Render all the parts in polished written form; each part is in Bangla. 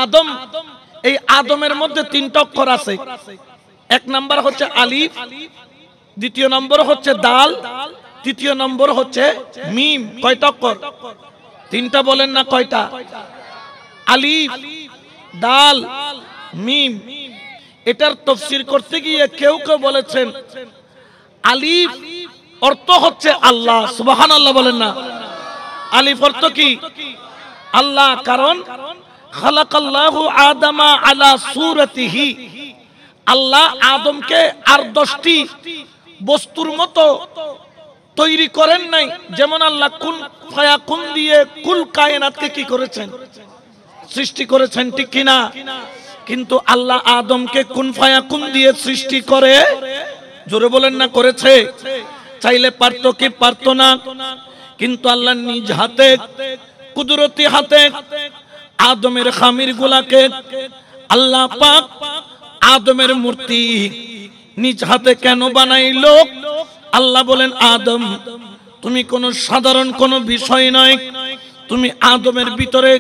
আদম, এই আদমের মধ্যে তিনটা অক্ষর আছে। এক নাম্বার হচ্ছে আলিফ, দ্বিতীয় নম্বর হচ্ছে দাল, তৃতীয় নম্বর হচ্ছে মিম। কয়টা অক্ষর? তিনটা বলেন না কয়টা? আলিফ, দাল, মিম। এটার তাফসীর করতে গিয়ে কেউ কেউ বলেছেন আলিফ অর্থ হচ্ছে আল্লাহ। সুবহানাল্লাহ বলেন না। আলিফ অর্থ কি? আল্লাহ। কারণ খালাকাল্লাহু আদামা আলা সূরাতিহি, আল্লাহ আদমকে আর 10টি বস্তুর মতো তৈরি করেন নাই। যেমন আল্লাহ কুন ফায়াকুন দিয়ে কুল কায়নাতকে কি করেছেন? সৃষ্টি করেছেন, ঠিক কিনা? কিন্তু আল্লাহ আদমকে কুন ফায়াকুন দিয়ে সৃষ্টি করে, জোরে বলেন না, করেছে। চাইলে পারতো কি পারতো না? কিন্তু আল্লাহ নিজ হাতে, কুদরতি হাতে আদমের খামির গুলাকে আল্লাহ পাক আদমের মূর্তি নিজ হাতে কেন বানাইলো? আল্লাহ বলেন আদম তুমি কোন সাধারণ কোন বিষয় নয়, তুমি আদমের ভিতরে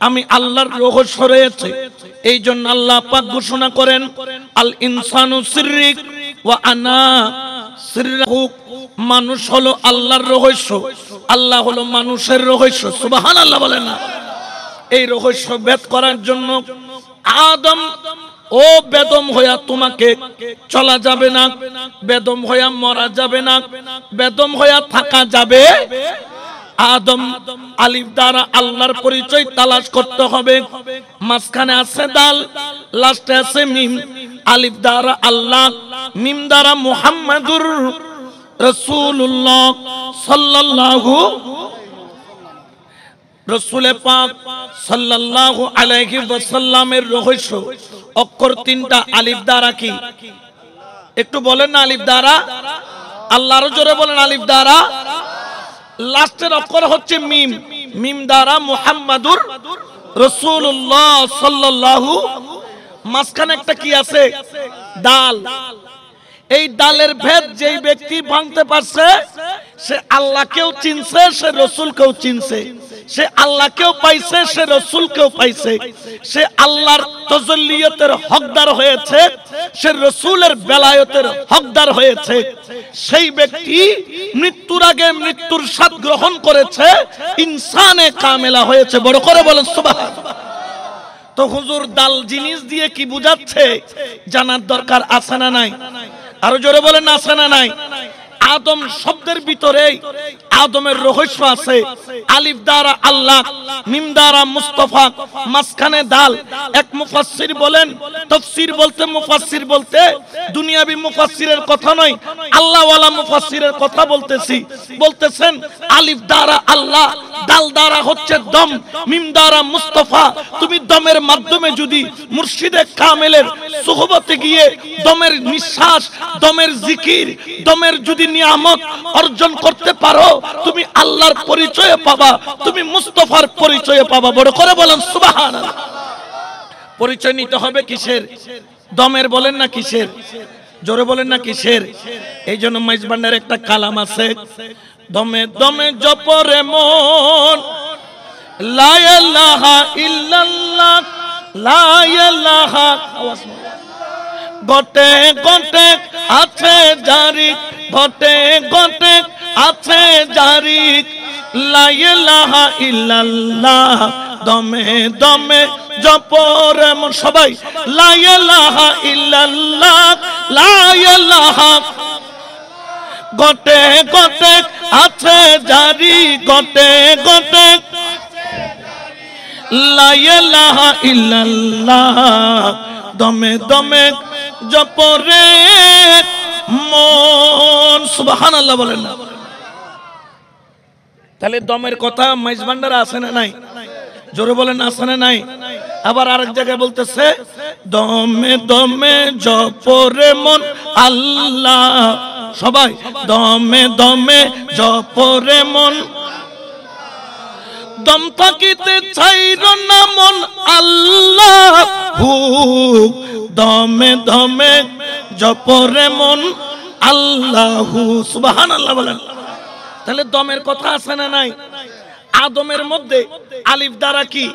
আমি আল্লাহর রহস্য রয়েছে। এই জন্য আল্লাহ পাক ঘোষণা করেন আল ইনসানু সিররিক ওয়া আনা সিররুহু, মানুষ হলো আল্লাহর রহস্য, আল্লাহ হলো মানুষের রহস্য। সুবহানাল্লাহ বলেন না। এই রহস্য ভেদ করার জন্য আদম ও বেদম হইয়া তোমাকে চলা যাবে না, বেদম হইয়া মরা যাবে না, বেদম হইয়া থাকা যাবে। আদম আলিফ দ্বারা আল্লাহর পরিচয় তালাশ করতে হবে। মাঝখানে আছে দাল, লাস্টে আছে মিম। আলিফ দ্বারা আল্লাহ, মিম দ্বারা মুহাম্মাদুর রাসূলুল্লাহ সাল্লাল্লাহু রাসূলে পাক সাল্লাল্লাহু আলাইহি ওয়াসাল্লামের রহস্য। অক্ষর তিনটা। আলিফ দ্বারা কি? একটু বলেন না। আলিফ দ্বারা আল্লাহর, জোরে বলেন আলিফ দ্বারা। লাস্টের অক্ষর হচ্ছে মিম, মিম দ্বারা মুহাম্মাদুর রাসূলুল্লাহ সাল্লাল্লাহু। মাঝখানে একটা কি আছে? দাল। এই দালের ভেদ যেই ব্যক্তি ভাঙতে পারছে সে আল্লাহকেও চিনছে, সে রাসূলকেও চিনছে। সে আল্লাহকেও পাইছে, সে রাসূলকেও পাইছে। সে আল্লাহর তাজাল্লিয়াতের হকদার হয়েছে, সে রাসূলের বেলায়েতের হকদার হয়েছে। সেই ব্যক্তি মৃত্যুর আগে মৃত্যুর স্বাদ গ্রহণ করেছে, ইনসানে কামেলা হয়েছে। বড় করে বলেন সুবহানাল্লাহ। তো হুজুর দাল জিনিস দিয়ে কি বুঝাচ্ছে জানার দরকার আছে না নাই? আরো জোরে বলেন আছে না নাই? আদম শব্দের ভিতরে আদমের রহস্য আছে। আলিফ দ্বারা আল্লাহ, মিম দ্বারা মুস্তাফা, মাঝখানে দাল। এক মুফাসসির বলেন, তাফসীর বলতে মুফাসসির বলতে দুনিয়াবি মুফাসসিরের কথা নয়, আল্লাহ ওয়ালা মুফাসসিরের কথা বলতেছি। বলতেছেন আলিফ দ্বারা আল্লাহ, দাল দ্বারা হচ্ছে দম, মিম দ্বারা মুস্তাফা। তুমি দমের মাধ্যমে যদি মুর্শিদে কামেলের সুহবতে গিয়ে দমের নিঃশ্বাস, দমের জিকির, দমের যদি নিয়ামত অর্জন করতে পারো, তুমি আল্লাহর পরিচয় পাবা, তুমি মুস্তাফার পরিচয় পাবা। বড় করে বলেন সুবহানাল্লাহ। পরিচয় নিতে হবে কিসের? দমের বলেন না কিসের? জোরে বলেন না কিসের? এই জন্য মাইজ ভান্ডারে একটা কালাম আছে, দমে দমে জপরে মন, লা ইলাহা ইল্লাল্লাহ, লা ইলাহা, গটে গটে আছে জারি, গটে গটে আছে জারি, লা ইলাহা ইল্লাল্লাহ, দমে দমে জপরে মন। সবাই লা ইলাহা ইল্লাল্লাহ, লা ইলাহা, গটে গটে আছে জারি, গটে গটে লা ইলাহা ইল্লাল্লাহ, দমে দমে জপরে মন। সুবহানাল্লাহ বলেন না। তাহলে দমের কথা মাইজ ভান্ডারে আছে না নাই? জোরে বলেন আছে না নাই? আবার আরেক জায়গায় বলতেছে দমে দমে জপরে মন আল্লাহ। সবাই দমে দমে জপরে মন, দম থাকিতে চাইর না মন আল্লাহ, দমে দমে জপরে মন আল্লাহু। সুবহানাল্লাহ বলেন। তাহলে দমের কথা আছে না নাই? আদমের মধ্যে আলিফ দ্বারা কি?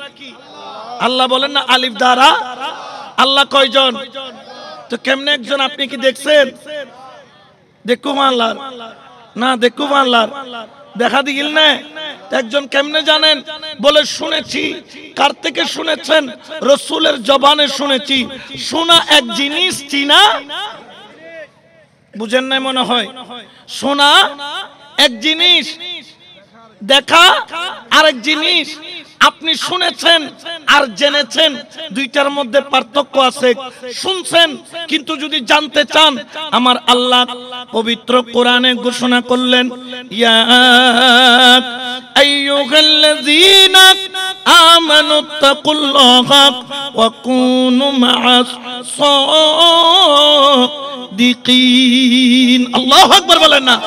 আল্লাহ বলেন না আলিফ দ্বারা। আল্লাহ কয়জন? তো কেমনে একজন? আপনি কি দেখছেন? দেখু আল্লাহ না, দেখু আল্লাহ দেখা দিল না। একজন কেমনে জানেন? বলে শুনেছি। কার থেকে শুনেছেন? রাসূলের জবানে শুনেছি। শোনা এক জিনিস, চিনা বুঝেন নাই মনে হয়। শোনা এক জিনিস, দেখা আরেক জিনিস। আপনি শুনেছেন আর জেনেছেন, দুইটার মধ্যে পার্থক্য আছে। শুনছেন, কিন্তু যদি জানতে চান, আমার আল্লাহ পবিত্র কোরআনে ঘোষণা করলেন, ইয়া আইয়ুহাল্লাযীনা আমানুত্তাকুল্লাহা ওয়া কুনু মা'আস সাদিকিন। আল্লাহু আকবার বলেন না।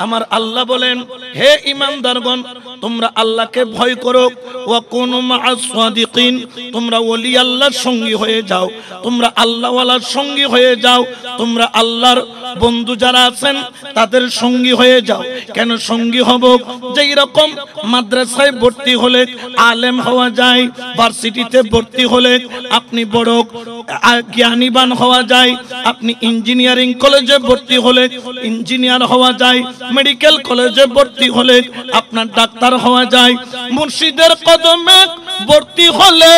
আমার আল্লাহ বলেন, হে ঈমানদারগণ, তোমরা আল্লাহকে ভয় করো। ওয়া কুনু মা'আস সাদিকিন, তোমরা ওলি আল্লাহর সঙ্গী হয়ে যাও, তোমরা আল্লাহওয়ালার সঙ্গী হয়ে যাও, তোমরা আল্লাহর বন্ধু যারা আছেন তাদের সঙ্গী হয়ে যাও। কেন সঙ্গী হব? যেই রকম মাদ্রাসায় ভর্তি হলে আলেম হওয়া যায়, ভার্সিটিতে ভর্তি হলে আপনি বড় জ্ঞানীবান হওয়া যায়, আপনি ইঞ্জিনিয়ারিং কলেজে ভর্তি হলে ইঞ্জিনিয়ার হওয়া যায়, মেডিকেল কলেজে ভর্তি হলে আপনার ডাক্তার হওয়া যায়, মুর্শিদের কদমে ভর্তি হলে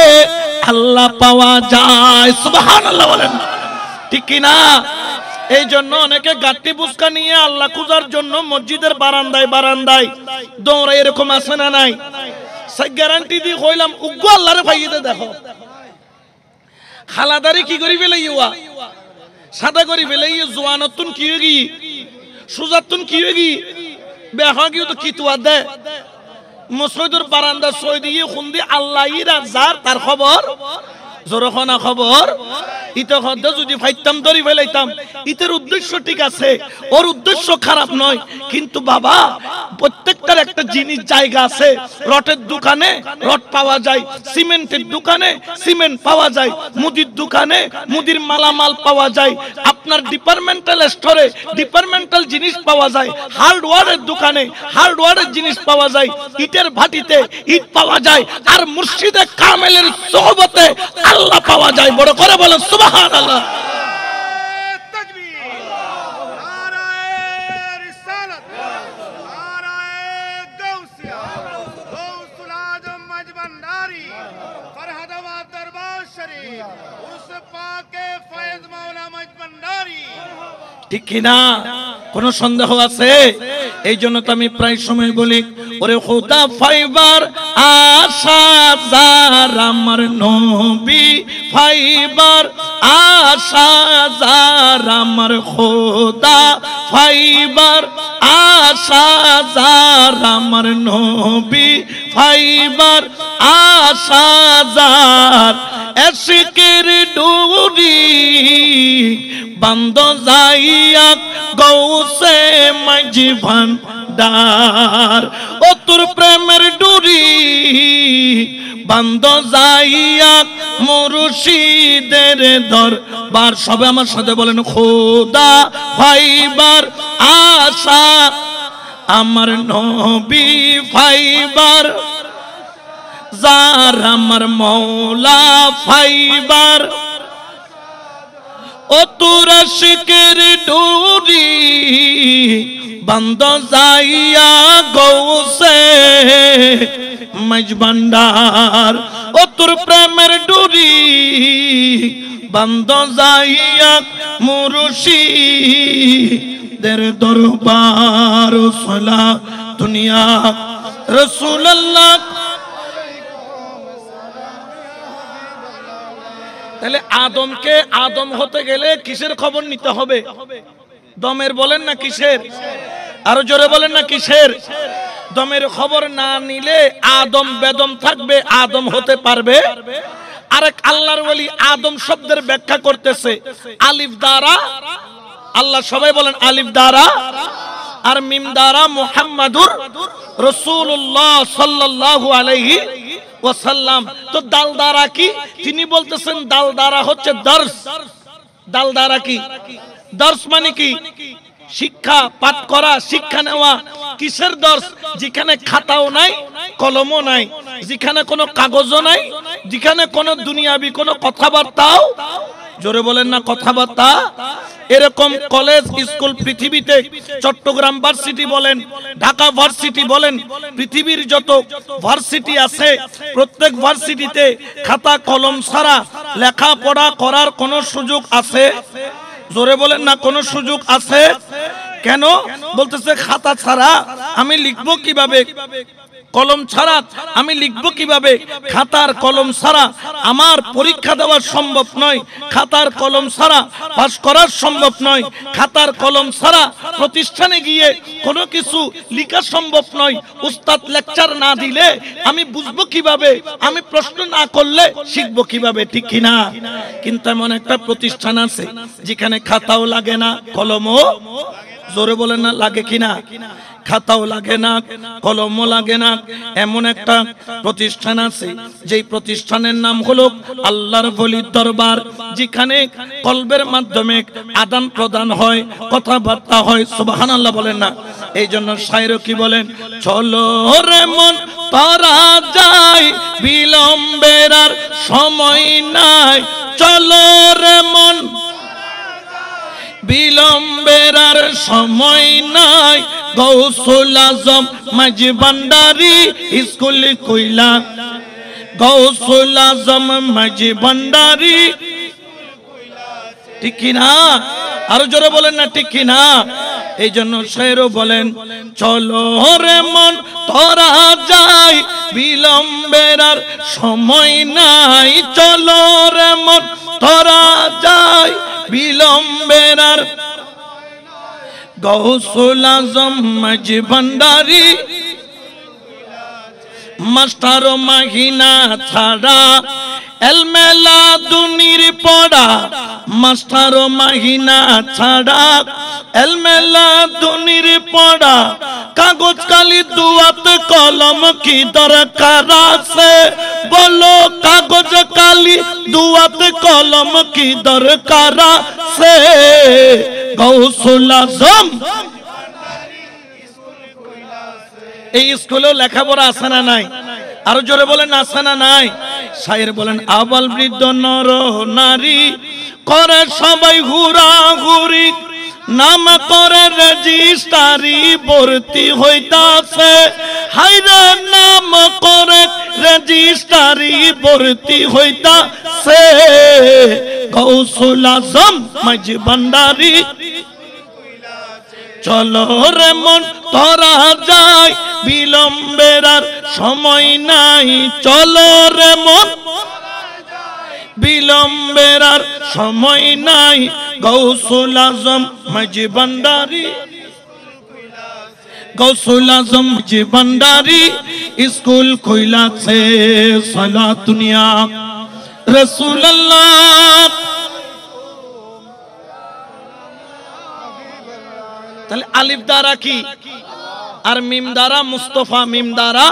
আল্লাহ পাওয়া যায়। সুবহানাল্লাহ বলেন, ঠিক কি না? এই জন্য অনেকে গাট্টি বুসকা নিয়ে আল্লাহ খোঁজার জন্য মসজিদের বারান্দায় বারান্দায় দৌড়ায়, এরকম আছে না নাই? গ্যারান্টি দিয়ে কইলাম, উগ্র আল্লাহরে পাইয়ে দেখো। খালাদারি কি করি ফেলে ইয়া সাদা করি ফেলে ইয়ে জোয়ানতুন কি হয়ে গি, সুজাতুন কি হয়ে গি, বেহা গিয়ে তো কিতুয়া দে মসজিদের বারান্দা সই দিয়ে খুন্দি আল্লাহ যার তার খবর জোরখানা খবর। ইতে হদ্দ যদি ফাইতাম ধরি ফেলাইতাম, ইতের উদ্দেশ্য ঠিক আছে, ওর উদ্দেশ্য খারাপ নয়, কিন্তু বাবা প্রত্যেকটার একটা জিনিস জায়গা আছে। রটের দোকানে রড পাওয়া যায়, সিমেন্টের দোকানে সিমেন্ট পাওয়া যায়, মুদির দোকানে মুদির মালামাল পাওয়া যায়, আপনার ডিপার্টমেন্টাল স্টোরে ডিপার্টমেন্টাল জিনিস পাওয়া যায়, হার্ডওয়্যারের দোকানে হার্ডওয়্যারের জিনিস পাওয়া যায়, ইটের ভাটিতে ইট পাওয়া যায়, আর মুর্শিদে কামেলের সোহবতে আল্লাহ পাওয়া যায়। বড় করে বলেন সুবহানাল্লাহ। ঠিক কিনা? কোন সন্দেহ আছে? এই জন্য তো আমি প্রায় সময় বলি, ওরে খোদা ফাইবার আশা যার আমার নবী, ফাইবার আশা যার আমার খোদা, ফাইবার আশা যার আমার নবী, ফাইবার আশা যার এশকের ডুরি বন্ধ যাইয়া গৌসে মাঝি ভান্ডার। ও তোর প্রেমের ডুরি বন্ধ যাইয়া মুর্শিদের দরবার। সবে আমার সাথে বলেন, খোদা ফাইবার আশা আমার নবী, ফাইবার যার আমার মৌলা, ফাইবার ও তোর আশিকের ডুরি বন্ধ যাইয়া গৌসে মাঝ ভান্ডার। ও তোর প্রেমের ডুরি বন্ধ যাইয়া মুর্শিদের দরবার। সালা দুনিয়া রাসূলুল্লাহ। তাহলে আদমকে আদম হতে গেলে কিসের খবর নিতে হবে? দমের বলেন না কিসের? আরো জোরে বলেন না কিসের? দমের খবর না নিলে আদম বেদম থাকবে, আদম হতে পারবে। আরেক আল্লাহর ওলি আদম শব্দের ব্যাখ্যা করতেছে আলিফ দ্বারা। আল্লাহ সবাই বলেন আলিফ দ্বারা, আর মিম দ্বারা মুহাম্মাদুর রাসূলুল্লাহ সাল্লাল্লাহু আলাইহি ওয়াসাল্লাম। তো দাল দ্বারা কি? তিনি বলতেছেন দাল দ্বারা হচ্ছে দর্স। দাল দ্বারা কি? দর্স মানে কি? শিক্ষা পাঠ করা, শিক্ষা নেওয়া কিসের দর্শ? যেখানে খাতাও নাই, কলমও নাই, যেখানে কোনো কাগজও নাই, যেখানে কোনো দুনিয়াবি কোনো কথাবার্তাও, জোরে বলেন না কথাবার্তা। এরকম কলেজ স্কুল পৃথিবীতে, চট্টগ্রাম ভার্সিটি বলেন, ঢাকা ভার্সিটি বলেন, পৃথিবীর যত ভার্সিটি আছে প্রত্যেক ভার্সিটিতে খাতা কলম ছাড়া লেখাপড়া করার কোনো সুযোগ আছে? জোরে বলেন না কোনো সুযোগ আছে? কেন? বলতেছে খাতা ছাড়া আমি লিখবো কিভাবে, কলম ছাড়া আমি লিখবো কিভাবে, খাতার কলম ছাড়া আমার পরীক্ষা দেওয়া সম্ভব নয়, খাতার কলম ছাড়া পাস করা সম্ভব নয়, খাতার কলম ছাড়া প্রতিষ্ঠানে গিয়ে কোনো কিছু লেখা সম্ভব নয়, উস্তাদ লেকচার না দিলে আমি বুঝবো কিভাবে, আমি প্রশ্ন না করলে শিখবো কিভাবে, ঠিক কিনা? কিন্তু এমন একটা প্রতিষ্ঠান আছে যেখানে খাতাও লাগে না, কলমও, জোরে বলেন না লাগে কিনা, খাতাও লাগে না, কলমও লাগে না, এমন একটা প্রতিষ্ঠান আছে যেই প্রতিষ্ঠানের নাম হলো আল্লাহর ওলির দরবার, যেখানে কলবের মাধ্যমে আদান প্রদান হয়, কথাবার্তা হয়। সুবহানাল্লাহ বলেন না? এই জন্য শায়র কি বলেন? চলো রে মন তারা যাই, বিলম্বের আর সময় নাই, চলো রে মন বিলম্বের আর সময় নাই, গৌসুল আজম মাঝি ভান্ডারি স্কুল কইলা, গৌসুল আজম মাঝি ভান্ডারি, ঠিক কিনা? আরো জোরে বলেন না ঠিক কিনা? এই জন্য শায়রও বলেন চলো রে মন তোরা যাই, বিলম্বের আর সময় নাই, চলো রে মন তোরা যাই, বিলম্বের আর, গৌসুল আজম মাঝি ভান্ডারি মাস্টার মাহিনা ছাড়া এলমেলা দুনির পড়া, মাস্টার মাহিনা ছাড়া এলমেলা দুনির পড়া, কাগজ কালি দুয়াত কলম কি দরকার আছে, বলো কাগজ কালি দুয়াত কলম কি দরকার আছে, গৌসুল আজম এই স্কুলেও লেখাপড়া আছে না নাই? আরো জোরে বলেন আছে না নাই? শায়ের বলেন আবাল বৃদ্ধ নর নারী করে সবাই ঘুরাঘুরি, নাম করে রেজিস্ট্রারি ভর্তি হইতাছে, হাইরে নাম করে রেজিস্ট্রারি ভর্তি হইতাছে, গৌসুল আজম মাঝি ভান্ডারি চলো রে মন তোরা যাই, বিলম্বের আর সময় নাই, চলো রে মন বিলম্বের আর সময় নাই, গৌসুল আজম মাঝি ভান্ডারি, গৌসুল আজম মাঝি ভান্ডারি স্কুল কইলাছে, সালাতুনিয়া রাসূলুল্লাহ। তাহলে আলিফ দ্বারা কি আর মিম দ্বারা মুস্তাফা, মিম দ্বারা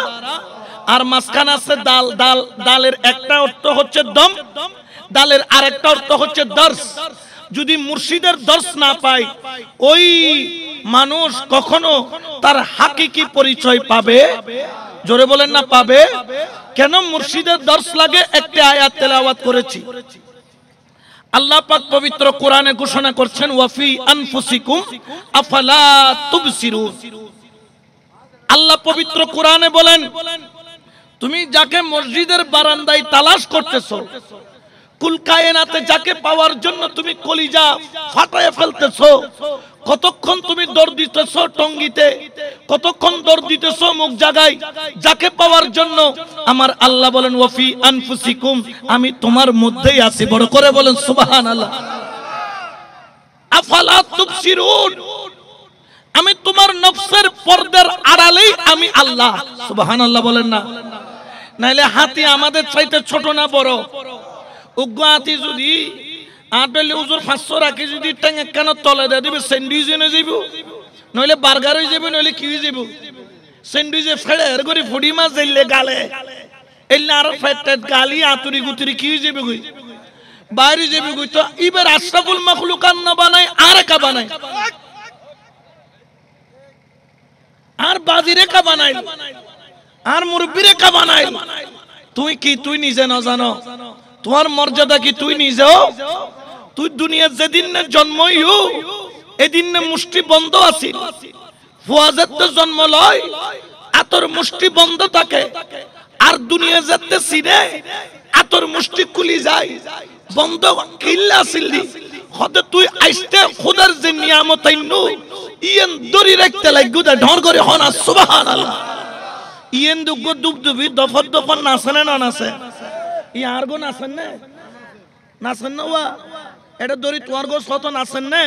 আর মাঝখানে আছে দাল, দাল দালের একটা অর্থ হচ্ছে দম, দালের আরেকটা অর্থ হচ্ছে দর্শ। যদি মুর্শিদের দর্শ না পায় ওই মানুষ কখনো তার হাকিকি পরিচয় পাবে? জোরে বলেন না পাবে? কেন মুর্শিদের দর্শ লাগে? একটা আয়াত তেলাওয়াত করেছি, আল্লাহ পাক পবিত্র কোরআনে ঘোষণা করছেন ওয়াফি আনফুসিকুম আফালা তুবসিরুন। আল্লাহ পবিত্র কোরআনে বলেন তুমি যাকে মসজিদের বারান্দায় তালাশ করতেছো, কুল কায়নাতে যাকে পাওয়ার জন্য তুমি কলিজা ফাটায় ফেলতেছো, কতক্ষণ তুমি দৌড় দিতেছো টঙ্গিতে, কতক্ষণ দৌড় দিতেছো মুখ জায়গায়, যাকে পাওয়ার জন্য আমার আল্লাহ বলেন ওয়াফি আনফুসিকুম, আমি তোমার মধ্যেই আছি। বড় করে বলেন সুবহানাল্লাহ। আফালা তুবসিরুন, আমি তোমার নফসের পর্দার আড়ালেই আমি আল্লাহ। সুবহানাল্লাহ বলেন না? নাইলে হাতি আমাদের চাইতে ছোট না বড়? উগ্র হাতি যদি আটলে উজুর 500 রাখি যদি ট্যাঙ্ক কেন তলে দিয়ে দিবে, স্যান্ডউইচ এনে যাব, নইলে বার্গার হয়ে যাবে, নইলে কি হয়ে যাব, স্যান্ডউইচে ফেড়ে এর করে ফুডি মাছ দিলে গালে এলে আরো ফেট গালি আতুরি গুতুরি কি হয়ে যাবে গই, বাইরে যাবে গই। তো এবার আশরাফুল মাখলুকাত না বানায় আর একা বানায়, আর বাজিরে কা বানাইল, আর মুরব্বিরে কা বানাইল। তুই কি তুই নিজে না জানো? তোমার মর্যাদা কি তুই নিজেও? তুই দুনিয়ার যেদিন জন্মই এদিন মুষ্টি বন্ধ আছিল। ফুয়াজের তো জন্ম লয় আতর মুষ্টি বন্ধ থাকে, আর দুনিয়া যেতে সিনে আতর মুষ্টি খুলি যায় বন্ধ কিল্লা সিল্লি হতে। তুই আইস্তে খোদার যে নিয়ামত আইনু ইয়েন দরি রাখতে লাগগুদা ঢর করে হনা সুবহানাল্লাহ। ইয়েন দুগ্গ দুবদুবি দফর দফর নাচনে না নাচে ইয়ার গো নাচেন না, নাচেন না ওয়া এটা দরি তোর গো শত নাচেন না,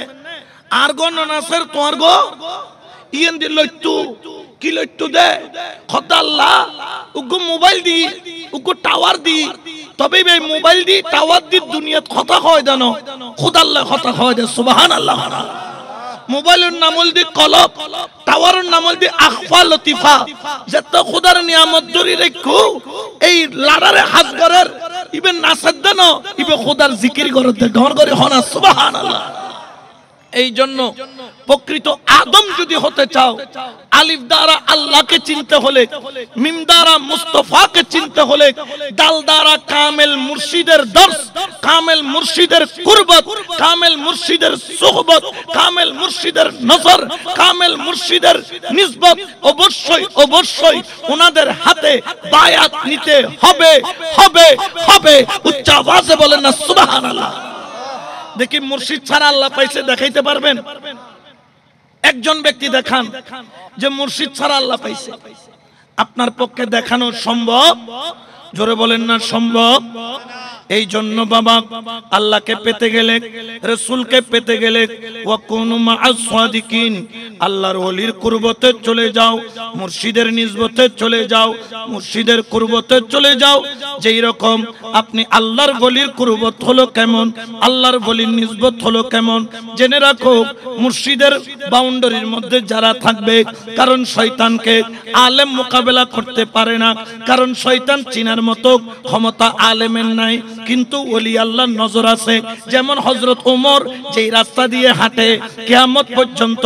আর গো না নাচের তোর গো ইয়েন দি লইতু কি লইতু দে খোদা আল্লাহ উগো মোবাইল দি উগো টাওয়ার দি, তবে এই মোবাইল দি টাওয়ার দি দুনিয়াত কথা হয় জানো খোদা আল্লাহ কথা হয় দে সুবহানাল্লাহ। মোবাইলের নামল দি কলব, টাওয়ারের নামল দি আখফা লতিফা, যত খোদার নিয়ামত ধরি রেখো এই লাড়ারে হাত করার ইবে নাসাদ দেন ইবে খোদার জিকির করতে ঢর করে হনা সুবহানাল্লাহ। এই জন্য প্রকৃত আদম যদি হতে চাও, আলিফ দ্বারা আল্লাহকে চিনতে হলে, মিম দ্বারা মুস্তাফাকে চিনতে হলে, দাল দ্বারা কামেল মুর্শিদের দর্শ, কামেল মুর্শিদের কুরবত, কামেল মুর্শিদের সুহবত, কামেল মুর্শিদের নজর, কামেল মুর্শিদের নিসবত অবশ্যই অবশ্যই ওনাদের হাতে বায়াত নিতে হবে হবে হবে। উচ্চ আওয়াজে বলেন না সুবহানাল্লাহ। দেখি মুর্শিদ ছাড়া আল্লাহ পাইছে দেখাইতে পারবেন? একজন ব্যক্তি দেখান যে মুর্শিদ ছাড়া আল্লাহ পাইছে, আপনার পক্ষে দেখানো সম্ভব? জোরে বলেন না সম্ভব। এই জন্য বাবা আল্লাহকে পেতে গেলে, রাসূলকে পেতে গেলে ওয়াকুনু মা'আস সাদিকিন, আল্লাহর ওলির কুরবতে চলে যাও, মুর্শিদের নিসবতে চলে যাও, মুর্শিদের কুরবতে চলে যাও। যেই রকম আপনি আল্লাহর ওলির কুরবত হলো কেমন, আল্লাহর ওলির নিসবত হলো কেমন, জেনে রাখো মুর্শিদের বাউন্ডারির মধ্যে যারা থাকবে, কারণ শয়তানকে আলেম মোকাবেলা করতে পারে না, কারণ শয়তান চিনার মতো ক্ষমতা আলেমের নাই, কিন্তু ওলি আল্লাহর নজর আছে। যেমন হযরত ওমর যেই রাস্তা দিয়ে হাঁটে কিয়ামত পর্যন্ত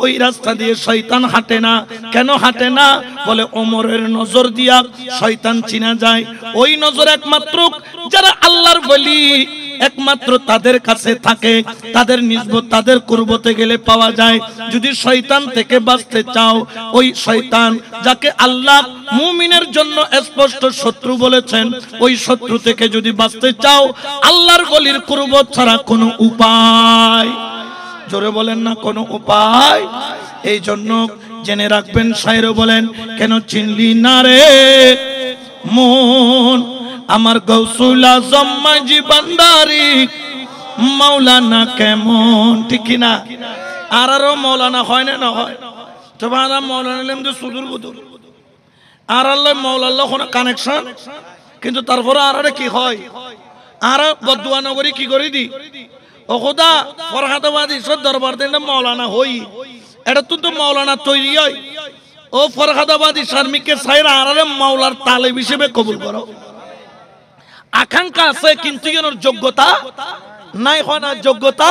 ওই রাস্তা দিয়ে শয়তান হাঁটে না। কেন হাঁটে না? বলে ওমরের নজর দিয়া শয়তান চিনা যায়। ওই নজর একমাত্র যারা আল্লাহর ওলি একমাত্র তাদের কাছে থাকে, তাদের নিসবত তাদের কুরবতে গেলে পাওয়া যায়। যদি শয়তান থেকে বাঁচতে চাও, ওই শয়তান যাকে আল্লাহ মুমিনের জন্য স্পষ্ট শত্রু বলেছেন, ওই শত্রু থেকে যদি বাঁচতে চাও আল্লাহর ওলির কুরবত ছাড়া কোনো উপায়, জোরে বলেন না কোনো উপায়। এই জন্য জেনে রাখবেন, শায়র বলেন কেন চিনলি না রে মন আমার গৌসুল আজম মাঝি ভান্ডারী মাওলানা কেমন, ঠিক কিনা? আর আরো মৌলানা হয় না না হয়? তবে আর মৌলানা নিলাম যে সুদূর বুদুর, আর আল্লাহ মৌলাল্লাহ কোনো কানেকশন, কিন্তু তারপরে আর কি হয়? আর বদুয়া নগরী কি করে দি ও খোদা ফরহাদাবাদ ঈশ্বর দরবার দিন মৌলানা হই, এটা তো মৌলানা তৈরি হয়। ও ফরহাদাবাদী শারমিকে সাইরা আর মাওলার তালেব হিসেবে কবুল করো। আকাঙ্ক্ষা আছে কিন্তু এর যোগ্যতা নাই, হয় না? যোগ্যতা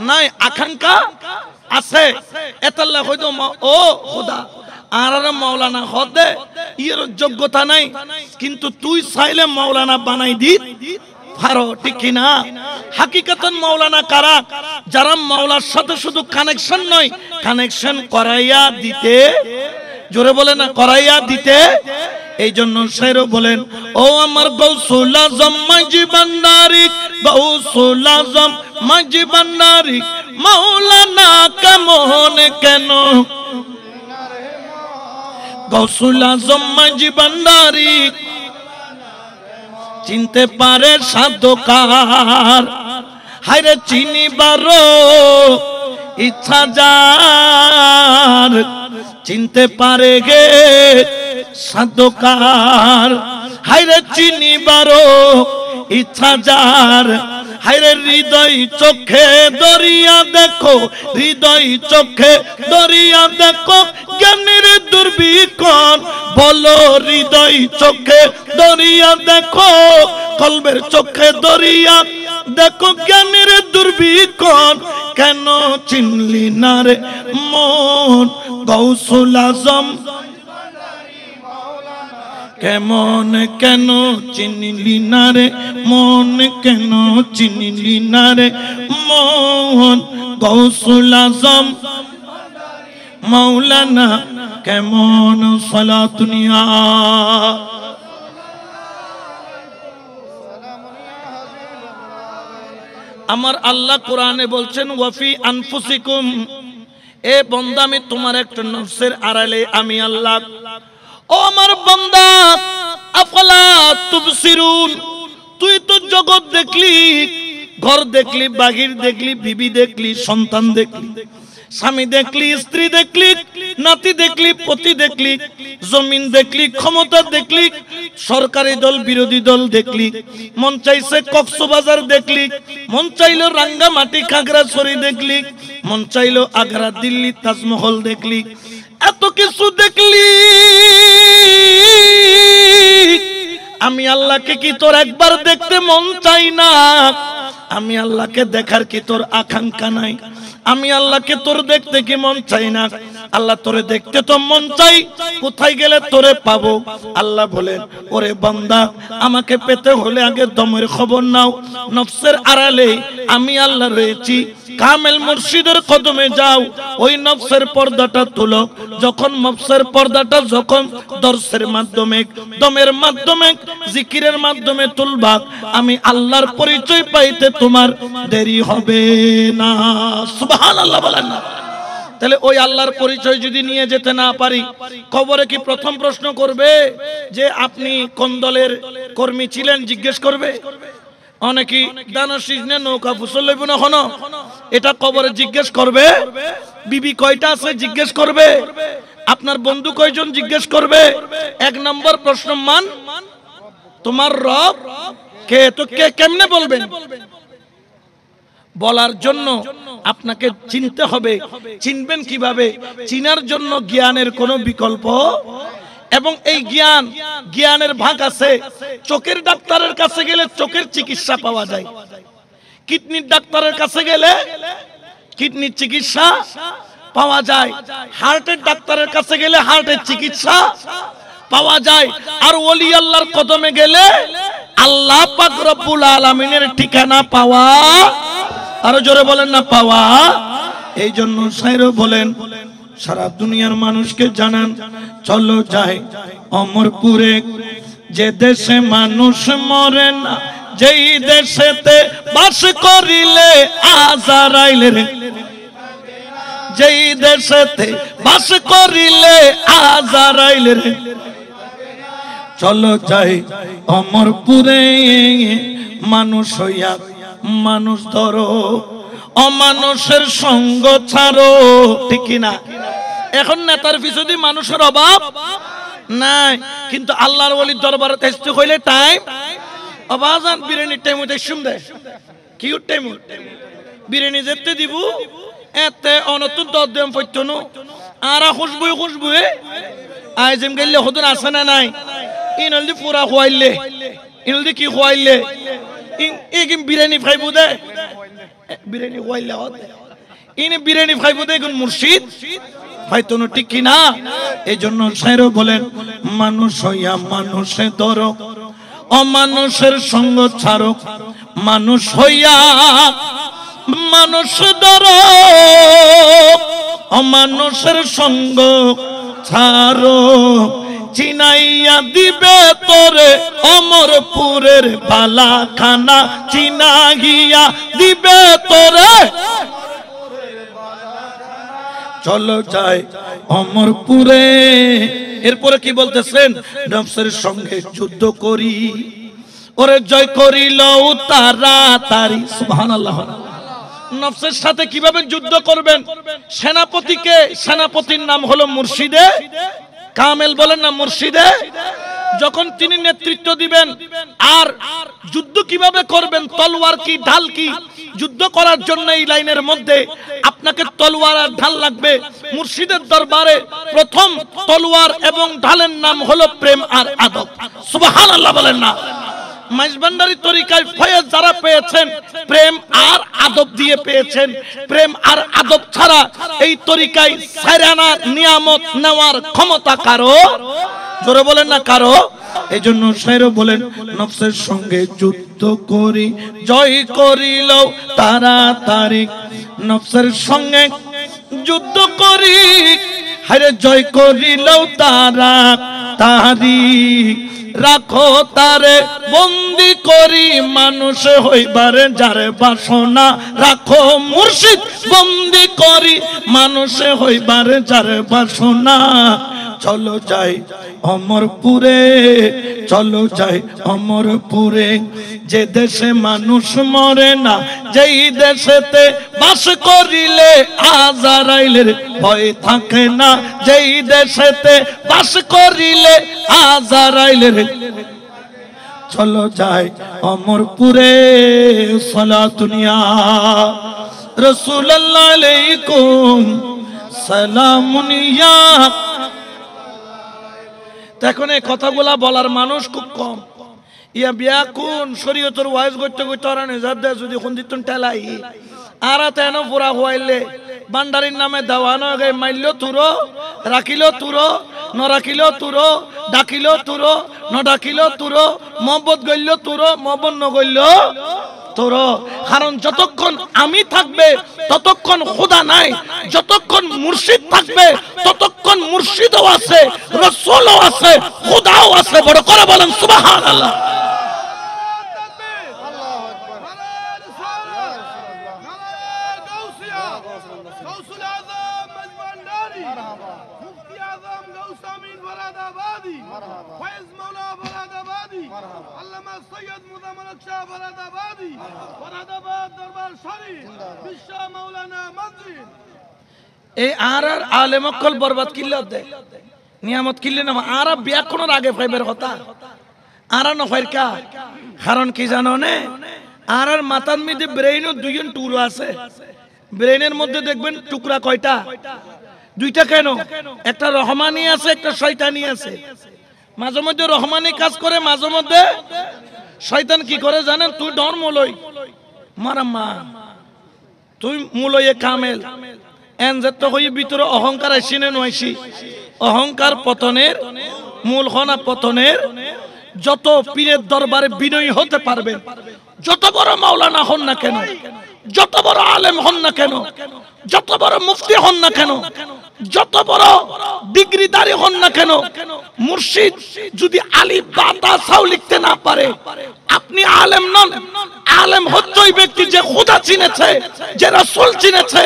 নাই, আকাঙ্ক্ষা আছে। এতাল্লাহ হয়তো ও খোদা আর মাওলানা হদে এর যোগ্যতা নাই, কিন্তু তুই চাইলে মাওলানা বানাই দি পারো, ঠিক কিনা? হাকিকাতন মাওলানা কারা? যারা মাওলার সাথে শুধু কানেকশন নয়, কানেকশন করাইয়া দিতে, জোরে বলে না করাইয়া দিতে। এই জন্য শায়র বলেন ও আমার গৌসুল আজম মাঝি ভান্ডারী, গৌসুল আজম মাঝি ভান্ডারী মাওলানা কেমন কেন, গৌসুল আজম মাঝি ভান্ডারী চিনতে পারে সাধকার, হায়রে চিনিবারো ইচ্ছা যার, চিনতে পারে গে সাধকার, হায়রে চিনিবারো ইচ্ছা যার, হায়রে হৃদয় চোখে দরিয়া দেখো, হৃদয় চোখে দরিয়া দেখো জ্ঞানের দুর্বিকণ, বলো হৃদয় চোখে দরিয়া দেখো, কলবের চোখে দরিয়া দেখো জ্ঞানের দুর্বিকণ, কেন চিনলি না রে মন গৌসুল আজম কেমন কেন চিনলি না রে মন, কেন চিনলি না রে মন, গৌসুল আজম মাওলানা কেমন সালাতুনিয়া। আমার আল্লাহ কোরআনে বলছেন ওয়াফি আনফুসিকুম, এ বান্দা আমি তোমার একটা নফসের আড়ালে আমি আল্লাহ। ও আমার বান্দা আফালা তুবসিরুন, তুই তো জগৎ দেখলি, ঘর দেখলি, বাহির দেখলি, বিবি দেখলি, সন্তান দেখলি, স্বামী দেখলি, স্ত্রী দেখলি, নাতি দেখলি, পতি দেখলি, জমিন দেখলি, ক্ষমতা দেখলি, সরকারি দল বিরোধী দল দেখলি, মন চাইছে কক্সবাজার দেখলি, মন চাইলো রাঙ্গামাটি খাগড়াছড়ি দেখলি, মন চাইলো আগ্রা দিল্লি তাজমহল দেখলি, এত কিছু দেখলি। আমি আল্লাহকে কি তোর একবার দেখতে মন চাই না? আমি আল্লাহকে দেখার কি তোর আকাঙ্ক্ষা নাই? আমি আল্লাহকে তোর দেখতে কি মন চাই না? আল্লাহ তোরে দেখতে তো মন চাই, কোথায় গেলে তোরে পাবো? আল্লাহ বলেন ওরে বান্দা, আমাকে পেতে হলে আগে দমের খবর নাও। নফসের আড়ালে আমি আল্লাহ রয়েছি, কামেল মুর্শিদের কদমে যাও, ওই নফসের পর্দাটা তুলো। যখন নফসের পর্দাটা যখন দর্শের মাধ্যমে, দমের মাধ্যমে, জিকিরের মাধ্যমে তুলবা, আমি আল্লাহর পরিচয় পাইতে তোমার দেরি হবে না। সুবহানাল্লাহ বলেন না? তাহলে ওই আল্লাহর পরিচয় যদি নিয়ে যেতে না পারি, কবরে কি প্রথম প্রশ্ন করবে যে আপনি কোন দলের কর্মী ছিলেন? জিজ্ঞেস করবে। অনেকে দানা সিজনে নৌকা ফুসল লইব না হন, এটা কবরে জিজ্ঞেস করবে। বিবি কয়টা আছে জিজ্ঞেস করবে। আপনার বন্ধু কয়জন জিজ্ঞেস করবে। এক নম্বর প্রশ্ন মান, তোমার রব কে? তো কে কেমনে বলবেন? বলার জন্য আপনাকে চিনতে হবে। চিনবেন কিভাবে? চিনার জন্য জ্ঞানের কোনো বিকল্প, এবং এই জ্ঞানের ভাগ আছে। চোখের ডাক্তারের কাছে গেলে চোখের চিকিৎসা পাওয়া যায়, কিডনির ডাক্তারের কাছে গেলে কিডনির চিকিৎসা পাওয়া যায়, হার্টের ডাক্তারের কাছে গেলে হার্টের চিকিৎসা পাওয়া যায়। আর ওলি আল্লাহর কদমে গেলে আল্লাহ পাক রব্বুল আলামিনের ঠিকানা পাওয়া। আরো জোরে বলেন না পাওয়া। এই জন্য শায়রও বলেন, সারা দুনিয়ার মানুষকে জানান, চলো যাই অমরপুরে, যে দেশে মানুষ মরে না, যেই দেশেতে বাস করিলে আজারাইলের, যেই দেশেতে বাস করিলে আজারাইলের, চলো যাই অমরপুরে, মানুষ হইয়া মানুষ ধরো, অমানুষের সঙ্গ ছাড়ো। ঠিক কিনা? এখন নেতার পিছনে মানুষের অভাব নাই, কিন্তু আল্লাহর ওলির দরবারে তেস্তে হইলে টাইম অবাজান বিরিয়ানির টাইম হইতে শুম দেয়। কিউট টাইম বিরিয়ানি যেতে দিব এতে অনতুন দরদাম পড়তো আর খুশবু আইজেম গেলে হদুন আছে না নাই? ইনলদি পুরা খোয়াইলে, ইনলদি কি খোয়াইলে, ইন বিরিয়ানি খাইবো দে, বিরিয়ানি খোয়াইলে ইনি বিরিয়ানি খাইবো দে। এখন মুর্শিদ হয়তো ঠিক কিনা? এই জন্য শায়রও বলেন, মানুষ হইয়া মানুষে ধরো, অমানুষের সঙ্গ ছাড়ো, মানুষ হইয়া মানুষ ধরো, অমানুষের সঙ্গ ছাড়ো, চিনাইয়া দিবে তোরে অমরপুরের বালাখানা, চিনাইয়া দিবে তোরে। চলো যাই অমরপুরে। এরপরে কি বলতেছেন? নফসের সঙ্গে যুদ্ধ করি, ওরে জয় করিল তাড়াতাড়ি। সুবহানাল্লাহ। নফসের সাথে কিভাবে যুদ্ধ করবেন? সেনাপতিকে, সেনাপতির নাম হলো মুর্শিদে কামেল, বলেন না মুর্শিদে। যখন তিনি নেতৃত্ব দিবেন, আর যুদ্ধ কিভাবে করবেন, তলোয়ার কি ঢাল কি, যুদ্ধ করার জন্য এই লাইনের মধ্যে আপনাকে তলোয়ার আর ঢাল লাগবে। মুর্শিদের দরবারে প্রথম তলোয়ার এবং ঢালের নাম হলো প্রেম আর আদব। সুবহানাল্লাহ বলেন না? মাইজবান্ডারি তরিকায় ফয়েজ যারা পেয়েছেন, প্রেম আর আদব দিয়ে পেয়েছেন। প্রেম আর আদব ছাড়া এই তরিকায় সায়রানা নিয়ামত নেওয়ার ক্ষমতা কারো, জোরে বলেন না কারো। এই জন্য শায়রও বলেন, নফসের সঙ্গে যুদ্ধ করি জয় করিল তাড়াতাড়ি, নফসের সঙ্গে যুদ্ধ করি হারে জয় করিল তাড়াতাড়ি, রাখো তারে বন্দি করি মানুষ হইবারে যারে বাসনা, রাখো মুর্শিদ বন্দি করি মানুষ হইবারে যারে বাসনা। চলো যাই অমরপুরে, চলো যাই অমরপুরে, যে দেশে মানুষ মরে না, যেই দেশেতে বাস করিলে আজরাইলের ভয় থাকে না, যেই দেশেতে বাস করিলে আজরাইলের। চলো যাই অমরপুরে, সালাতুনিয়া রাসূলুল্লাহ আলাইকুম সালামুনিয়া। এখন এই কথাগুলা বলার মানুষ খুব কম। ইয়া বিয়া কোন শরীয়তের ওয়াইজ করতে করতে আর নেজার দে যদি কোন দিতন টেলাই আর তেন পুরা হইলে বান্ডারির নামে দেওয়ানো গে মাইলো তুরো, রাখিলো তুরো, ন রাখিলো তুরো, ডাকিলো তুরো, ন ডাকিলো তুরো, মহব্বত গইল তুরো, মহব্বত ন গইল তোরো। কারণ যতক্ষণ আমি থাকবে ততক্ষণ খোদা নাই, যতক্ষণ মুর্শিদ থাকবে ততক্ষণ মুর্শিদও আছে, রাসূলও আছে, খোদাও আছে। বড় করে বলেন সুবহানাল্লাহ। এই আর আলেম অকল বরবাদ কিল্লা দে নিয়ামত কিল্লে না আর ব্যাকরণের আগে ফাইবের কথা আর না ফাইরকা। কারণ কি জানো নে, আর মাথার মধ্যে ব্রেইনও দুইজন টুকরো আছে। ব্রেইনের মধ্যে দেখবেন টুকরা কয়টা? দুইটা। কেন? একটা রহমানি আছে, একটা শয়তানি আছে। মাঝে মধ্যে রহমানি কাজ করে, মাঝে মধ্যে শয়তান কি করে জানেন? তুই ডর মুলই মারাম্মা, তুই মুলইয়ে কামেল এনজেত তো হই ভিতরে অহংকার আইসিনে নয়সি। অহংকার পতনের মূল হনা পতনের। যত পীরের দরবারে বিনয়ী হতে পারবেন, যত বড় মাওলানা হন না কেন, যত বড় আলেম হন না কেন, যত বড় মুফতি হন না কেন, যত বড় ডিগ্রিদারি হন না কেন, মুর্শিদ যদি আলিফ বা তা সাও লিখতে না পারে, আপনি আলেম নন। আলেম হচ্ছে ওই ব্যক্তি যে খোদা চিনেছে, যে রাসূল চিনেছে,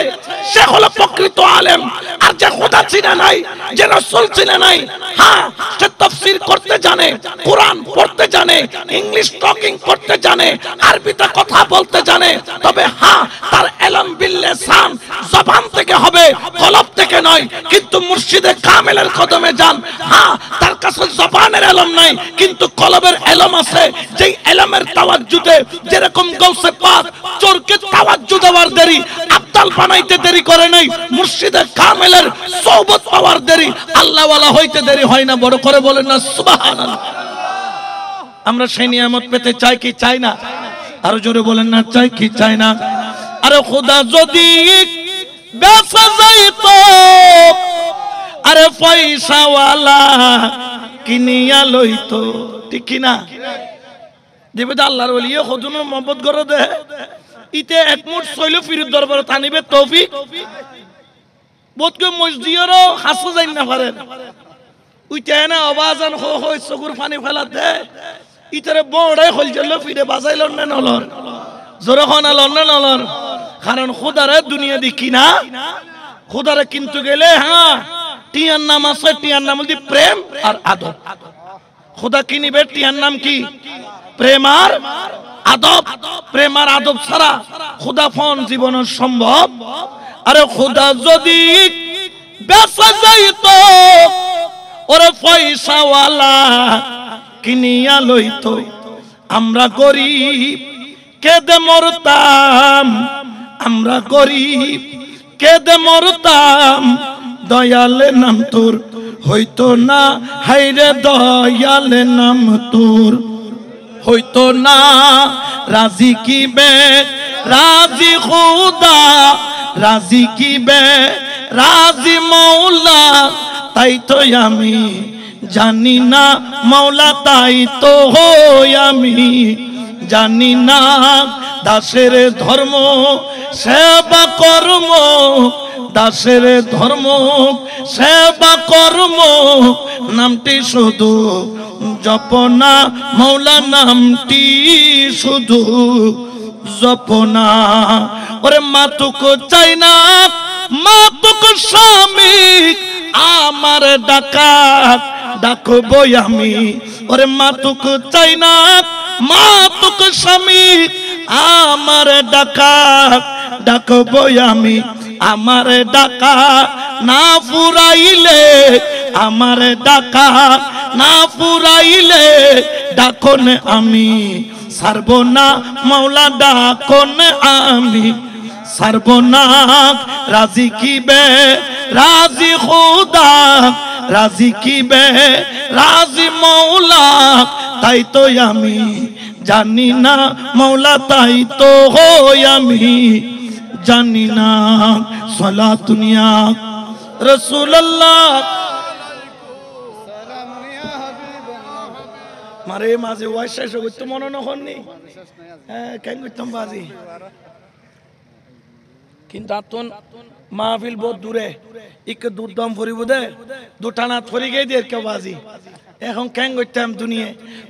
সে হলো প্রকৃত আলেম। আর যে খোদা চিনে নাই, যে রাসূল চিনে নাই, হ্যাঁ সে তাফসীর করতে জানে, কোরআন পড়তে জানে, ইংলিশ টকিং করতে জানে, আরবিতে কথা বলতে জানে, তবে হ্যাঁ তার ইলম বিল লিসান জবান থেকে হবে, কলব থেকে নয়। কিন্তু মুর্শিদে কামেলের কদমে যান, হ্যাঁ তার কাছে জবানের ইলম নাই কিন্তু কলবের ইলম আছে। যেই ইলমের তাওয়াজ্জুদে যেরকম গাউসে পাক চোরকে তাওয়াজ্জু দেওয়ার দেরি, আব্দাল বানাইতে দেরি করে নাই, মুর্শিদে কামেলের সোহবত পাওয়ার দেরি, আল্লাহ ওয়ালা হইতে দেরি হয় না। বড় করে বলেন না সুবহানাল্লাহ। আমরা সেই নিয়ামত পেতে চাই কি চাই না? আরো জোরে বলেন না চাই কি চাই না? আরে খোদা যদি বেঁচে যাইতো, আরে পয়সাওয়ালা কিনিয়া লইতো, ঠিক কি না? দেবে আল্লাহর ওলিয়ে খোদুন মহব্বত করে দে, ইতে একমুট শৈল ফিরুদ দরবারে টানিবে তৌফিক। বোধকে মসজিদেরও হাসতে যাই না পারেন, উইতে না আওয়াজান হো হো চকুর পানি ফেলা দে, ইতারে বড়াই হল জল ফিরে বাজাইল না নলর, জোরে হনা লন না নলর। কারণ খোদারে দুনিয়া দেখি না, খোদারে কিন্তু গেলে হ্যাঁ টিয়ার নাম আছে, টিয়ার নাম হল প্রেম আর আদব। খোদা কিনিবে টিয়ার নাম কি? প্রেম আর আদব। প্রেম আর আদব ছাড়া খোদা ফোন জীবন সম্ভব। আরে খোদা যদি বেঁচে যাইতো, ওরে পয়সাওয়ালা কিনিয়া লইতো, আমরা গরিব কেদে মরতাম, আমরা গরিব কেদে মরতাম। দয়ালে নাম তোর হইতো না, হাইরে দয়ালে নাম তোর হইতো না। রাজি কি বে রাজি খুদা রাজি কি বে রাজি মৌলা তাই তো আমি জানি না মৌলা তাই তো হই আমি জানি না দাসের ধর্ম সেবা কর্ম দাসের ধর্ম সেবা কর্ম নামটি শুধু জপনা মৌলা নামটি শুধু জপনা ওরে মাতুক চাই না মাতুক স্বামী আমার ডাকাত ডাকবো আমি ওরে মাতুক চাই না মাতুক স্বামী আমার ডাকাত ডাকবো আমি আমার ডাকা না ফুরাইলে আমার ডাকা না ফুরাইলে ডাকন আমি সারব না মৌলা ডাকন আমি সারব না রাজি কি বে রাজি খুদা রাজি কি বে রাজি মৌলা তাই তো আমি জানি না মৌলা তাই তো হই আমি জানি না সালাতুনিয়া রাসূলুল্লাহ মারে মাঝে ওয়াইশা সগত মনে নহনি হ্যাঁ কেন করতাম বাজি কিন্তু আতন মাহফিল বহুত দূরে ইক দুধ দম ফরিব দে দুটানা ফরি গই দে কে বাজি এখন কেন করতাম দুনিয়া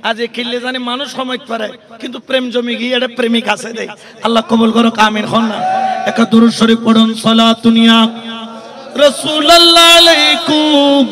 আজ খেললে জানি মানুষ সময় পারে কিন্তু প্রেম জমি গিয়ে এটা প্রেমিক আছে দে আল্লাহ কবুল করো আমিন খন না এক দুরূদ শরীফ পড়ুন সালাতুনিয়া রাসূলুল্লাহ আলাইকুম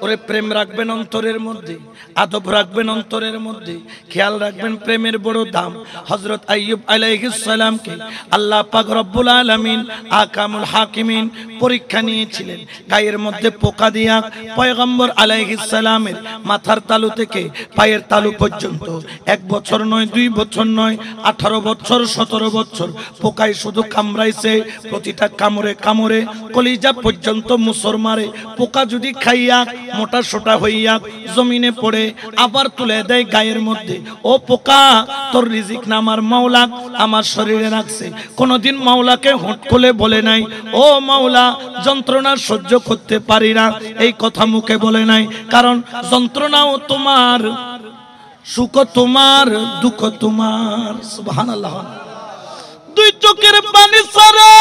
ওরে প্রেম রাখবেন অন্তরের মধ্যে আদব রাখবেন অন্তরের মধ্যে খেয়াল রাখবেন প্রেমের বড় দাম হযরত আইয়ুব আলাইহিস সালামকে আল্লাহ পাক রব্বুল আলামিন আকামুল হাকিমিন পরীক্ষা নিয়েছিলেন গায়ের মধ্যে পোকা দিয়া পয়গম্বর আলাইহিস সালামের মাথার তালু থেকে পায়ের তালু পর্যন্ত 1 বছর নয় 2 বছর নয় 18 বছর 17 বছর পোকায় শুধু কামড়াইছে প্রতিটা কামড়ে কামড়ে কলিজা পর্যন্ত মুসর মারে পোকা যদি খাইয়া মোটা সোটা হইয়া জমিনে পড়ে আবার তুলে দেয় গায়ের মধ্যে ও পোকা তোর রিজিক না আমার মাওলা আমার শরীরে রাখছে কোনদিন মাওলাকে হুট করে বলে নাই ও মাওলা যন্ত্রণা সহ্য করতে পারি না এই কথা মুখে বলে নাই কারণ যন্ত্রণাও তোমার সুখ তোমার দুঃখ তোমার সুবহানাল্লাহ দুই চোখের পানি সরে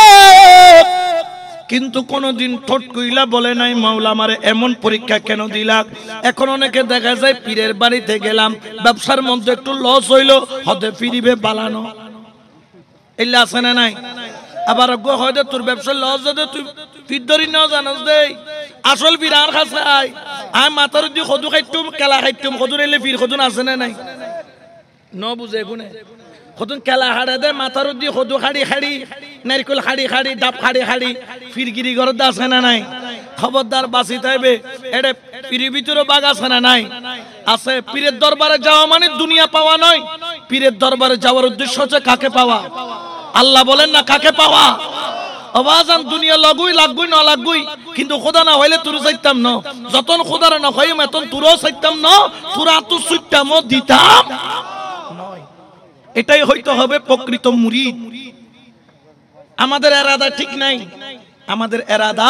কিন্তু কোনদিন ঠোঁট কইলা বলে নাই মাওলা আমারে এমন পরীক্ষা কেন দিলা এখন অনেকে দেখা যায় পীরের বাড়িতে গেলাম ব্যবসার মধ্যে একটু লস হইলো হদে ফিরিবে বালানো এলা আছে না নাই আবার গো হয়তো তোর ব্যবসা লস যদি তুই পীর ধরি নাও জানাস দেই আসল পীর আর কাছে আই আমি মাথার দি খদু খাইতুম কেলা খাইতুম খদু এলে পীর খদু আছে না নাই ন বুঝে কোনে খদুন কেলা হাড়ে দে মাথার দি খদু খাড়ি খাড়ি নারকেল খাড়ি খাড়ি ডাব খাড়ি খাড়ি ফিরগিরি ঘর আছে না নাই খবরদার বাঁচি থাকবে এটা পীরের ভিতরে বাগ আছে না নাই আছে পীরের দরবারে যাওয়া মানে দুনিয়া পাওয়া নয় পীরের দরবারে যাওয়ার উদ্দেশ্য হচ্ছে কাকে পাওয়া আল্লাহ বলেন না কাকে পাওয়া আওয়াজান দুনিয়া লাগুই লাগুই না লাগুই কিন্তু খোদা না হইলে তুরু চাইতাম না যতন খোদার না হই মতন তুরো চাইতাম না তুরা তো সুইটাম দিতাম নয় এটাই হইতে হবে প্রকৃত মুরিদ আমাদের এরাদা ঠিক নাই আমাদের এরাদা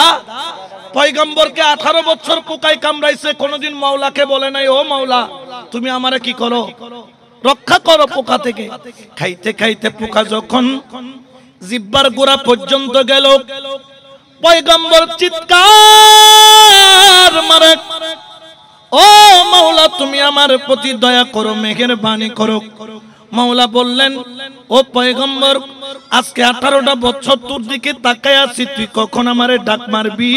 পয়গম্বরকে 18 বছর পোকায় কামড়াইছে কোনদিন মাওলাকে বলে নাই ও মাওলা তুমি আমারে কি করো রক্ষা করো পোকা থেকে খাইতে খাইতে পোকা যখন জিহ্বার গোড়া পর্যন্ত গেল পয়গম্বর চিৎকার মারে ও মাওলা তুমি আমার প্রতি দয়া করো মেহেরবানি করো মাওলা বললেন ও পয়গম্বর আজকে 18টা বছর তোর দিকে তাকায় আছি তুই কখন আমারে ডাক মারবি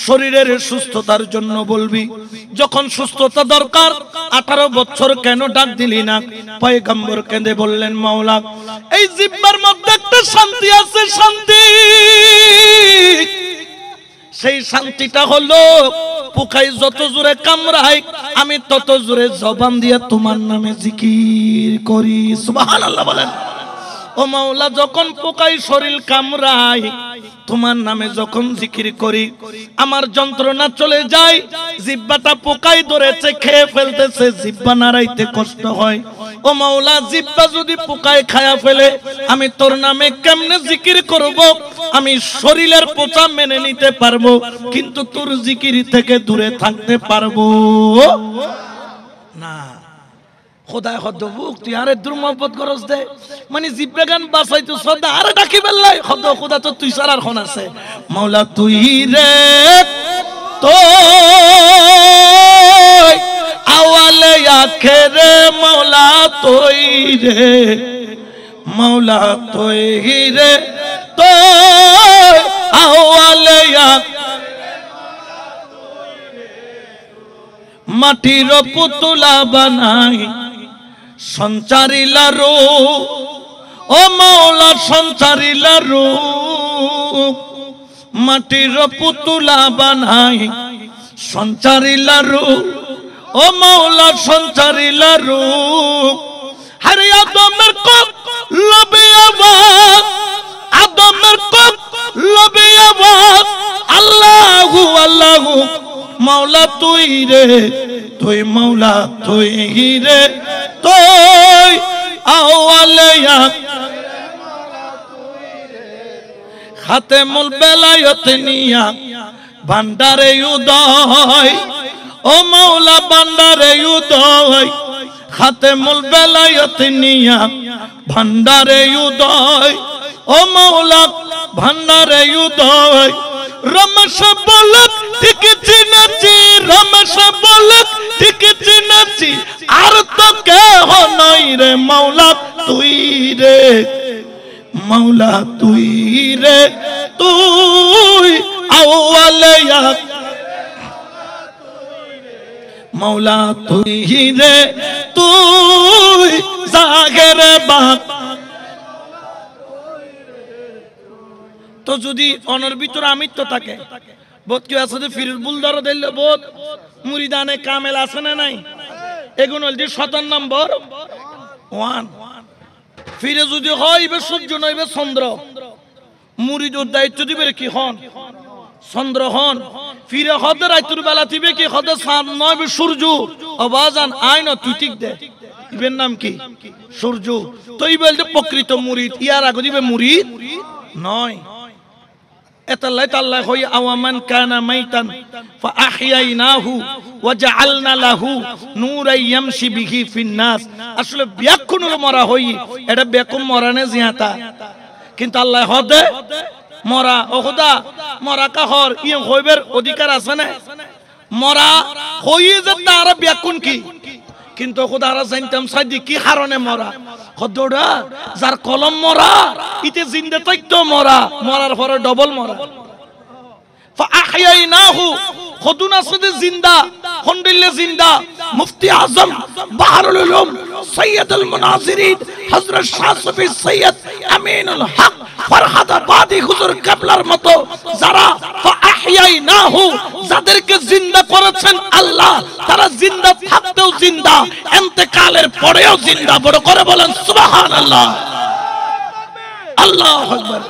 শরীরের সুস্থতার জন্য বলবি যখন সুস্থতা দরকার 18 বছর কেন ডাক দিলি না পয়গম্বর কেঁদে বললেন মাওলা এই জিহ্বার মধ্যে একটা শান্তি আছে শান্তি সেই শান্তিটা হলো পোকাই যত জোরে কামড়ায় আমি তত জোরে জবান দিয়ে তোমার নামে জিকির করি সুবহানাল্লাহ বলেন ও মাওলা যখন পোকাই শরীর কামড়ায় তোমার নামে যখন জিকির করি আমার যন্ত্রণা চলে যায় জিহ্বাটা পোকাই ধরেছে খেয়ে ফেলতেছে জিহ্বা নাড়াইতে কষ্ট হয় ও মাওলা জিহ্বা যদি পোকায় খায়া ফেলে আমি তোর নামে কেমনে জিকির করব আমি শরীরের পোচা মেনে নিতে পারবো কিন্তু তোর জিকির থেকে দূরে থাকতে পারবো না খোদায় হদ বুক তুই আরে দূর মহব্বত করস দে মানে জিব্রা গান বাসাই তো সদা আরে ডাকি বেল্লাই হদ খোদা তো তুই সারার খন আছে মাওলা তুই রে তো আওয়ালে আখেরে মাওলা তুই রে মাওলা তুই রে তো আওয়ালে মাটির পুতুলা বানাই সঞ্চারিলা রো ও মাওলা সঞ্চারিলা রো মাটির পুতুলা বানাই সঞ্চারিলা রো ও মাওলা সঞ্চারিলা রো হরে আদমের কোপ লবে আওয়াজ আদমের কোপ লবে আওয়াজ আল্লাহু আল্লাহু মাওলা তুই রে তুই মাওলা তুই রে তুই আওয়ালে খাতেমুল বেলায়েত নিয়া ভান্ডারে উদয় ও মাওলা ভান্ডারে উদয় খাতেমুল বেলায়েত নিয়া ভান্ডারে উদয় ও মাওলা ভান্ডারে উদয় রমেশ বলক ঠিক চিনেছি রমেশ বলক ঠিক চিনেছি আর তো কেহ নাই রে মাওলা তুই রে মাওলা তুই রে তুই আওয়ালে মাওলা তুই রে তুই জাগের বাপ তো যদি অনর ভিতর আমিত্ব থাকে বোধ কি আছে ফিরুল বুলদার দিল বোধ মুরিদানে কামেল আছে না নাই এগুন হল যে 17 নম্বর 1 ফিরে যদি হয় ইবে সূর্য নইবে চন্দ্র মুরিদুর দায়িত্ব দিবে কি হন চন্দ্র হন ফিরে হদে রাইতুর বেলা দিবে কি হদে চাঁদ নইবে সূর্য আওয়াজান আইন তুই ঠিক দে ইবের নাম কি সূর্য তো ইবেল যে প্রকৃত মুরিদ ইয়ার আগে দিবে মুরিদ নয় এতাল্লাহ তাআলা হই আওয়ামান কানা মাইতান ফাআহইয়ানাহু ওয়াজআলনা লাহু নূরান ইয়ামশি বিহি ফিন নাস আসলে ব্যাকুনুর মরা হই এটা বেকুম মরানে জিয়াতা কিন্তু আল্লাহ হদে মরা ও খোদা মরা কাহর ই হইবের অধিকার আছে না মরা হই যে তার ব্যাকুন কি কিন্তু খোদারা জানতাম সাদি কি কারণে মরা খদড়া যার কলম মরা ইতে জিন্দা থাকতো মরা মরার পরে ডবল মরা ফাআহইয়ানাহু খদুনা সাদে জিন্দা খন্ডিলে জিন্দা মুফতি আজম বাহরুল উলুম সৈয়দুল মুনাজিরিন হযরত শাহ সুফি সৈয়দ আমিনুল হক ফরহাদাবাদী হুজুর কিবলার মতো যারা ফাআহইয়ানাহু যাদেরকে জিন্দা করেছেন আল্লাহ তারা জিন্দা থাকতেও জিন্দা ইন্তেকালের পরেও জিন্দা বড় করে বলেন সুবহানাল্লাহ আল্লাহু আকবার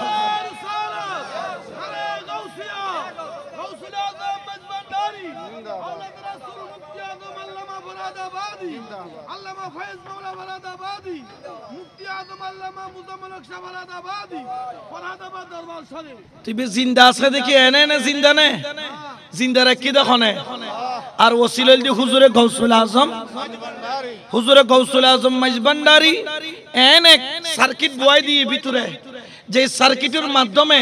তুই জিন্দা আছে দেখি এনে এনে জিন্দা নে জিন্দা রাখি দেখো নে আর ওসিলাল দি হুজুরে গৌসুল আজম মাইজভান্ডারী এনে সার্কিট বয় দিয়ে ভিতরে যে সার্কিটের মাধ্যমে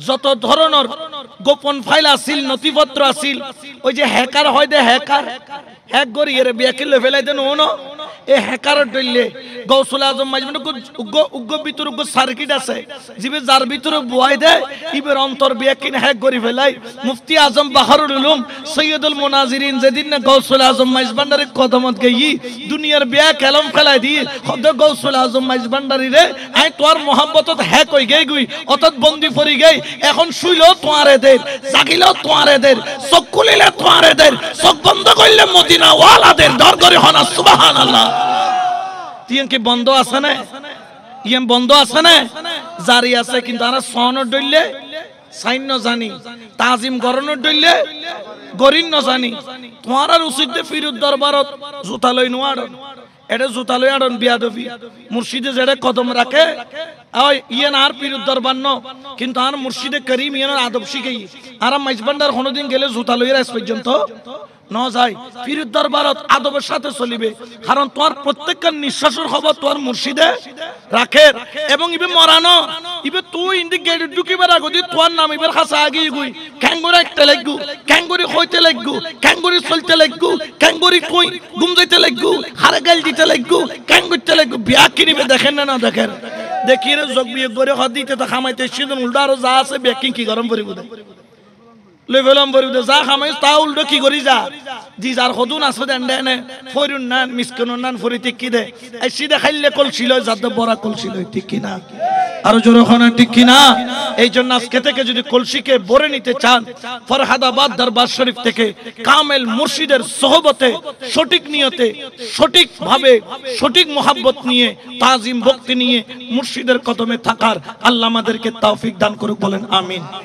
যত ধরনের গোপন ফাইল আছিল নথিপত্র আছিল ওই যে হ্যাকার হয় দে হ্যাক করি এর বিয়াকিলে ফেলাই দেন ওনো এ হ্যাকার ডইলে গৌসুল আজম মাইজভান্ডারী উগ্গ ভিতর উগ্গ সার্কিট আছে জিবে যার ভিতরে বয় দে ইবের অন্তর বিয়াকিন হ্যাক করি ফেলাই মুফতি আজম বাহরুল উলুম সৈয়দুল মুনাজিরিন যেদিন না গৌসুল আজম মাইজভান্ডারী কদমত গই দুনিয়ার বিয়া কলম ফেলাই দি খদ গৌসুল আজম মাইজভান্ডারী রে আই তোর মোহাব্বতত হ্যাক হই গই গুই অতত বন্দি পড়ি গই এখন শুইলো তোয়ারে দের জাগিলো তোয়ারে দের চোখ খুলিলে তোয়ারে দের চোখ বন্ধ করলে মদিনা ওয়ালাদের দরবারে হনা সুবহানাল্লাহ তিন কি বন্ধ আছে না ইয়েম বন্ধ আছে না জারি আছে কিন্তু আমরা সন ডইলে সাইন জানি তাজিম গরন ডইলে গরিন জানি তোমার উচিত ফিরুদ দরবারত জুতা লই নোয়ার এটা জুতালো আড়ন বিয়াদবি মুর্শিদে যেটা কদম রাখে ওই ইয়ান আর পীর দরবার ন কিন্তু আর মুর্শিদে করিম ইয়ান আদব শিখাই আর মাইজবান্ডার কোনোদিন গেলে জুতালো আজ পর্যন্ত ন যায় পীর দরবারত আদবের সাথে চলিবে কারণ তোমার প্রত্যেকটা নিঃশ্বাসের খবর তোমার মুর্শিদে রাখে এবং ইবে মরানো ইবে তুই ইন্দি গেট ঢুকিবার আগে যদি তোমার নাম ইবের কাছে আগে গুই ক্যাঙ্গুরি একটা লাগু ক্যাঙ্গুরি হইতে লাগু ক্যাঙ্গুরি চলতে লাগু ক্যাঙ্গুরি কই ঘুম যাইতে লাগু হারে গাল দিতে লাগু ক্যাঙ্গুরতে লাগু বিয়া কিনিবে দেখেন না দেখেন দেখি রে যোগ বিয়ে করে হদ দিতে তা খামাইতে সিজন উল্টা আরো যা আছে বেকিং কি গরম করিব দে লেভেলম বরিব যা খামাইস তা উল্টো কি করি যা জি যার হদুন আছে দেন দেনে ফরিন নান মিসকিনুন নান ফরিতে কি দে এই সিধা খাইলে কলছিল যাতে বড় কলছিল ঠিক কি না আর জোরে ওখানে ঠিক কি না এই জন্য আজকে থেকে যদি কলসিকে ভরে নিতে চান ফরহাদাবাদ দরবার শরীফ থেকে কামেল মুর্শিদের সোহবতে সঠিক নিয়তে সঠিক ভাবে সঠিক মোহাব্বত নিয়ে তাজিম ভক্তি নিয়ে মুর্শিদের কদমে থাকার আল্লাহ আমাদেরকে তৌফিক দান করুক বলেন আমিন।